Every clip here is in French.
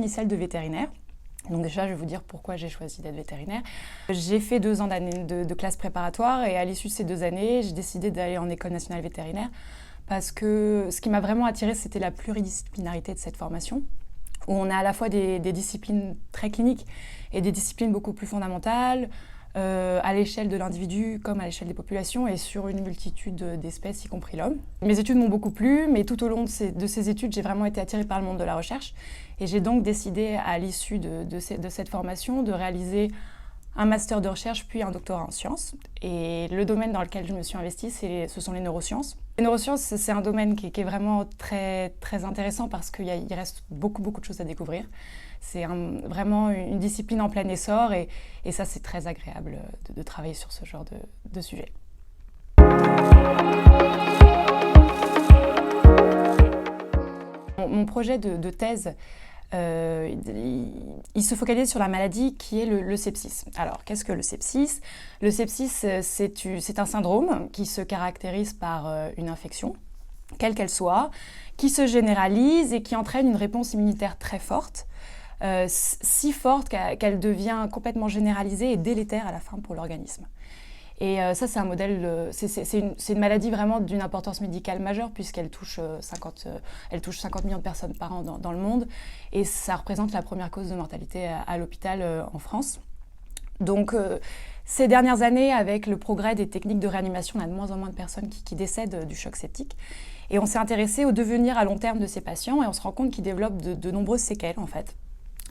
ni celle de vétérinaire. Donc déjà, je vais vous dire pourquoi j'ai choisi d'être vétérinaire. J'ai fait 2 ans de classe préparatoire et à l'issue de ces 2 années, j'ai décidé d'aller en École nationale vétérinaire parce que ce qui m'a vraiment attirée, c'était la pluridisciplinarité de cette formation, où on a à la fois des disciplines très cliniques et des disciplines beaucoup plus fondamentales, à l'échelle de l'individu comme à l'échelle des populations et sur une multitude d'espèces, y compris l'homme. Mes études m'ont beaucoup plu, mais tout au long de ces études, j'ai vraiment été attirée par le monde de la recherche. Et j'ai donc décidé, à l'issue de cette formation, de réaliser un master de recherche puis un doctorat en sciences. Et le domaine dans lequel je me suis investie, ce sont les neurosciences. Les neurosciences, c'est un domaine qui est vraiment très, très intéressant parce qu'il reste beaucoup de choses à découvrir. C'est vraiment une discipline en plein essor et ça, c'est très agréable de travailler sur ce genre de sujet. Mon projet de thèse, il se focalise sur la maladie qui est le sepsis. Alors, qu'est-ce que le sepsis ? Le sepsis, c'est un syndrome qui se caractérise par une infection, quelle qu'elle soit, qui se généralise et qui entraîne une réponse immunitaire très forte, si forte qu'elle devient complètement généralisée et délétère à la fin pour l'organisme. Et ça, c'est un modèle, c'est une maladie vraiment d'une importance médicale majeure puisqu'elle touche 50 millions de personnes par an dans le monde et ça représente la première cause de mortalité à l'hôpital en France. Donc, ces dernières années, avec le progrès des techniques de réanimation, on a de moins en moins de personnes qui décèdent du choc septique. Et on s'est intéressé au devenir à long terme de ces patients et on se rend compte qu'ils développent de nombreuses séquelles, en fait,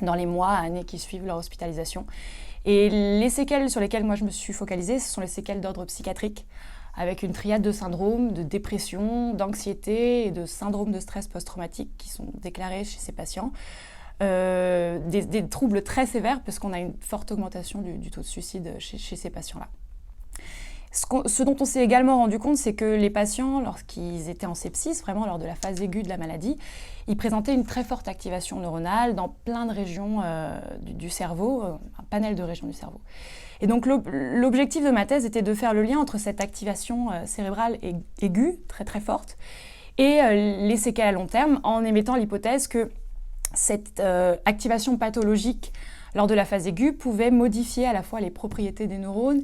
dans les mois, années qui suivent leur hospitalisation. Et les séquelles sur lesquelles moi je me suis focalisée, ce sont les séquelles d'ordre psychiatrique, avec une triade de syndromes, de dépression, d'anxiété et de syndrome de stress post-traumatique qui sont déclarés chez ces patients. Des troubles très sévères, parce qu'on a une forte augmentation du taux de suicide chez ces patients-là. Ce dont on s'est également rendu compte, c'est que les patients, lorsqu'ils étaient en sepsis, vraiment lors de la phase aiguë de la maladie, ils présentaient une très forte activation neuronale dans plein de régions du cerveau, un panel de régions du cerveau. Et donc l'objectif de ma thèse était de faire le lien entre cette activation cérébrale aiguë, très très forte, et les séquelles à long terme, en émettant l'hypothèse que cette activation pathologique lors de la phase aiguë pouvait modifier à la fois les propriétés des neurones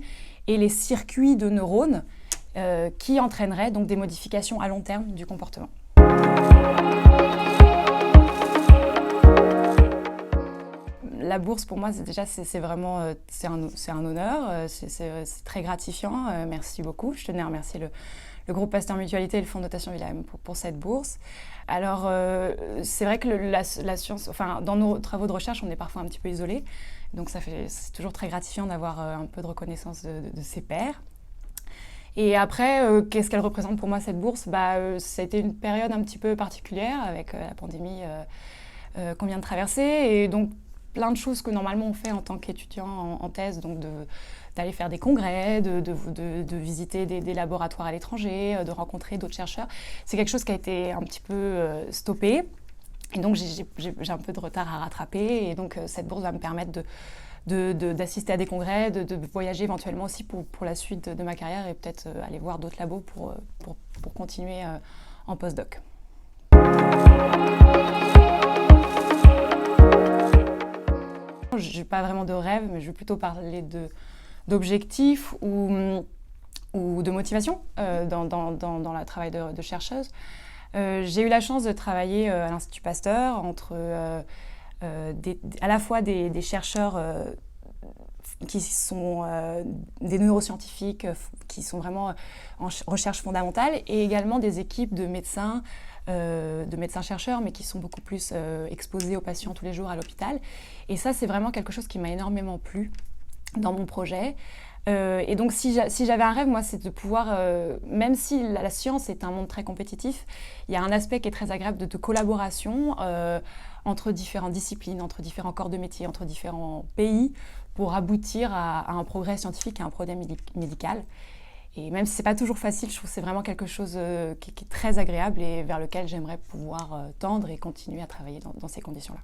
et les circuits de neurones qui entraîneraient donc des modifications à long terme du comportement. La bourse, pour moi, c'est vraiment un honneur, c'est très gratifiant. Merci beaucoup. Je tenais à remercier le groupe Pasteur Mutualité et le Fonds de notation William pour cette bourse. Alors, c'est vrai que la science, enfin, dans nos travaux de recherche, on est parfois un petit peu isolés. Donc, c'est toujours très gratifiant d'avoir un peu de reconnaissance de ses pairs. Et après, qu'est-ce qu'elle représente pour moi, cette bourse ? Ça a été une période un petit peu particulière avec la pandémie qu'on vient de traverser. Et donc, plein de choses que normalement on fait en tant qu'étudiant en thèse, donc d'aller faire des congrès, de visiter des laboratoires à l'étranger, de rencontrer d'autres chercheurs. C'est quelque chose qui a été un petit peu stoppé. Et donc j'ai un peu de retard à rattraper. Et donc cette bourse va me permettre d'assister à des congrès, de voyager éventuellement aussi pour la suite de ma carrière et peut-être aller voir d'autres labos pour continuer en postdoc. Je n'ai pas vraiment de rêve, mais je vais plutôt parler d'objectifs ou de motivation dans le travail de chercheuse. J'ai eu la chance de travailler à l'Institut Pasteur entre à la fois des chercheurs qui sont des neuroscientifiques, qui sont vraiment en recherche fondamentale, et également des équipes de médecins chercheurs, mais qui sont beaucoup plus exposés aux patients tous les jours à l'hôpital. Et ça, c'est vraiment quelque chose qui m'a énormément plu dans mon projet. Et donc, si j'avais un rêve, moi, c'est de pouvoir, même si la science est un monde très compétitif, il y a un aspect qui est très agréable de collaboration entre différentes disciplines, entre différents corps de métier, entre différents pays, pour aboutir à un progrès scientifique, à un progrès médical. Et même si ce n'est pas toujours facile, je trouve que c'est vraiment quelque chose qui est très agréable et vers lequel j'aimerais pouvoir tendre et continuer à travailler dans ces conditions-là.